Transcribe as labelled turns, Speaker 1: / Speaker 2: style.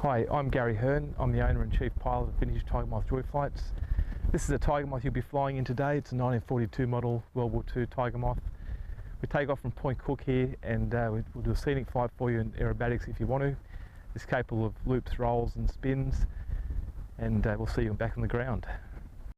Speaker 1: Hi, I'm Gary Hearn. I'm the owner and chief pilot of vintage Tiger Moth Joyflights. This is a Tiger Moth you'll be flying in today. It's a 1942 model World War II Tiger Moth. We take off from Point Cook here and we'll do a scenic flight for you in aerobatics if you want to. It's capable of loops, rolls and spins, and we'll see you back on the ground.